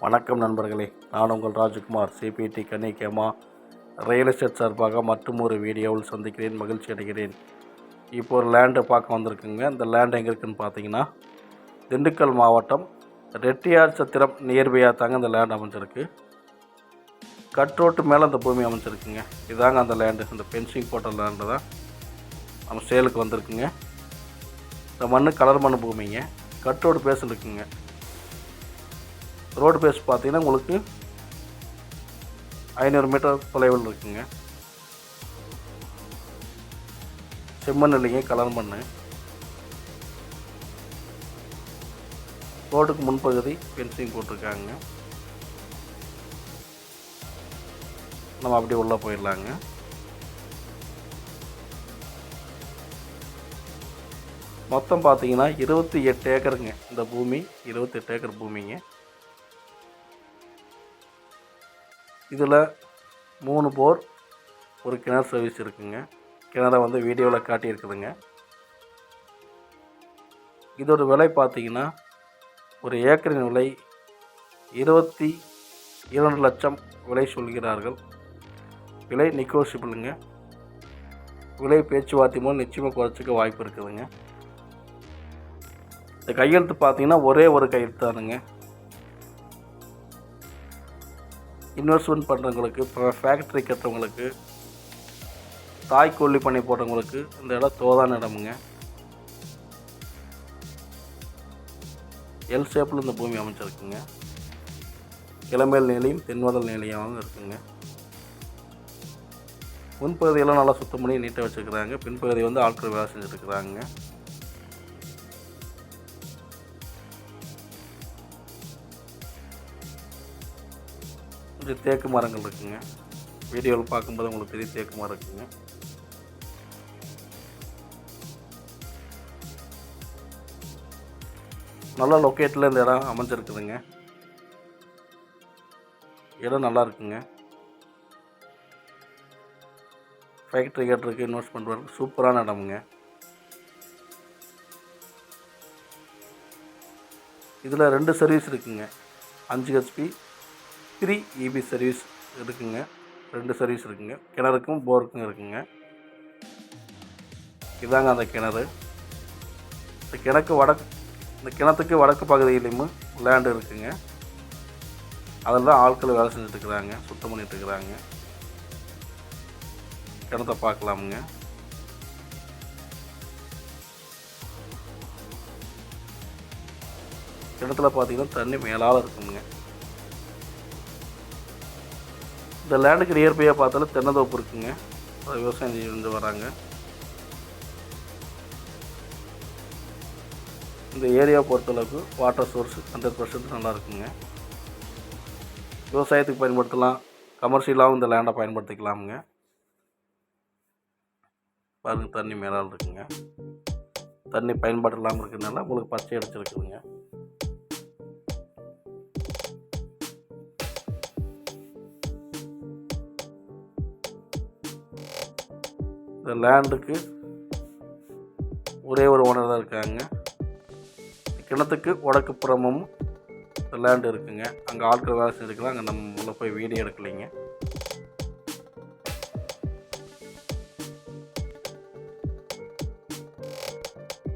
வணக்கம் நண்பர்களே, நான் உங்கள் ராஜ்குமார் சிபிடி கன்னிகேமா ரியல் எஸ்டேட் சார்பாக மற்றும் ஒரு வீடியோவில் சந்திக்கிறேன். மகிழ்ச்சி அடைகிறேன். இப்போ ஒரு லேண்டை பார்க்க வந்திருக்குங்க. இந்த லேண்ட் எங்கே இருக்குதுன்னு பார்த்தீங்கன்னா திண்டுக்கல் மாவட்டம் ரெட்டியார் சத்திரம் நியர்பையாக தாங்க இந்த லேண்ட் அமைஞ்சிருக்கு. கட் ரோட்டு மேலே அந்த பூமி அமைஞ்சிருக்குங்க. இதாங்க அந்த லேண்டு, இந்த பென்சிங் போட்ட லேண்டு தான் நம்ம சேலுக்கு வந்திருக்குங்க. இந்த மண் கலர் மண் பூமிங்க. கட் ரோடு பேஸ் இருக்குங்க. ரோடு பேஸ் பார்த்தீங்கன்னா உங்களுக்கு 500 மீட்டர் தொலைவில் இருக்குங்க. செம்மண் இல்லைங்க, கலர் மண். ரோடுக்கு முன்பகுதி ஃபென்சிங் போட்டிருக்காங்க. நம்ம அப்படியே உள்ளே போயிடலாங்க. மொத்தம் பார்த்தீங்கன்னா 28 ஏக்கருங்க. இந்த பூமி 28 ஏக்கர் பூமிங்க. இதில் 3 போர், ஒரு கிணறு சர்வீஸ் இருக்குங்க. கிணறை வீடியோவில் காட்டியிருக்குதுங்க. இதோட விலை பார்த்தீங்கன்னா ஒரு ஏக்கரின் விலை 22 லட்சம் விலை சொல்கிறார்கள். விலை நெகோஷியபிளுங்க. விலை பேச்சுவார்த்தை மூலம் நிச்சயமாக குறைச்சிக்க வாய்ப்பு இருக்குதுங்க. இந்த கையெழுத்து பார்த்தீங்கன்னா ஒரே ஒரு கையெழுத்து தானுங்க. இன்வெஸ்ட்மெண்ட் பண்ணுறவங்களுக்கு, ஃபேக்ட்ரி கட்டுறவங்களுக்கு, தாய்க்கொல்லி பண்ணி போடுறவங்களுக்கு இந்த இடம் தோதான இடமுங்க. எல் ஷேப்பில் இந்த பூமி அமைச்சிருக்குங்க. கிளமேல் நிலையும் தென்வதல் நிலையாகவும் இருக்குங்க. முன்பகுதியெல்லாம் நல்லா சுத்தம் பண்ணி நீட்டாக வச்சுருக்குறாங்க. பின்பகுதி ஆட்கள் வேலை செஞ்சுருக்குறாங்க. கொஞ்சம் தேக்கு மரங்கள் இருக்குங்க. வீடியோவில் பார்க்கும்போது உங்களுக்கு பெரிய தேக்கு மரம் இருக்குங்க. நல்ல லொக்கேட்டில் இந்த இடம் அமைஞ்சிருக்குதுங்க. இடம் நல்லா இருக்குங்க. ஃபேக்ட்ரி கட்டுறதுக்கு, இன்வெஸ்ட்மெண்ட் பண்ணுறதுக்கு சூப்பரான இடமுங்க. இதில் 2 சர்வீஸ் இருக்குங்க. 5 ஹெச்பி 3 EB சர்வீஸ் இருக்குங்க. 2 சர்வீஸ் இருக்குங்க. கிணறுக்கும் போருக்கும் இருக்குங்க. இதாங்க அந்த கிணறு. இந்த கிணத்துக்கு வடக்கு பகுதியிலையும் லேண்டு இருக்குங்க. அதில் தான் ஆட்கள் வேலை செஞ்சுட்டுருக்குறாங்க, சுத்தம் பண்ணிட்டுருக்குறாங்க. கிணத்தை பார்க்கலாமுங்க. கிணத்துல பார்த்தீங்கன்னா தண்ணி மேலால் இருக்குங்க. இந்த லேண்டுக்கு நியர்பையாக பார்த்தாலும் தென்னந்தோப்பு இருக்குங்க. விவசாயம் செஞ்சு வராங்க. இந்த ஏரியா பொறுத்தளவுக்கு வாட்டர் சோர்ஸ் 100% நல்லா இருக்குங்க. விவசாயத்துக்கு பயன்படுத்தலாம், கமர்ஷியலாகவும் இந்த லேண்டை பயன்படுத்திக்கலாமுங்க. பாருங்க, தண்ணி மேலால் இருக்குங்க. தண்ணி பயன்பாடு இல்லாமல் இருக்கிறதுனால உங்களுக்கு பச்சை அடிச்சிருக்குதுங்க. இந்த லேண்டுக்கு ஒரே ஒரு ஓனர் தான் இருக்காங்க. கிணத்துக்கு வடக்கு புறமும் இந்த லேண்டு இருக்குங்க. அங்கே ஆட்கள் வேலை செஞ்சுருக்கலாம். அங்கே நம்ம உள்ள போய் வீடியோ எடுக்கலைங்க.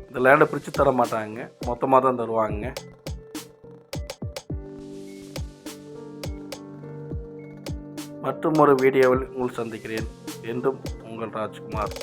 இந்த லேண்டை பிரித்து தர மாட்டாங்க, மொத்தமாக தான் தருவாங்க. மற்றும் ஒரு வீடியோவில் உங்கள் சந்திக்கிறேன். என்றும் உங்கள் ராஜ்குமார்.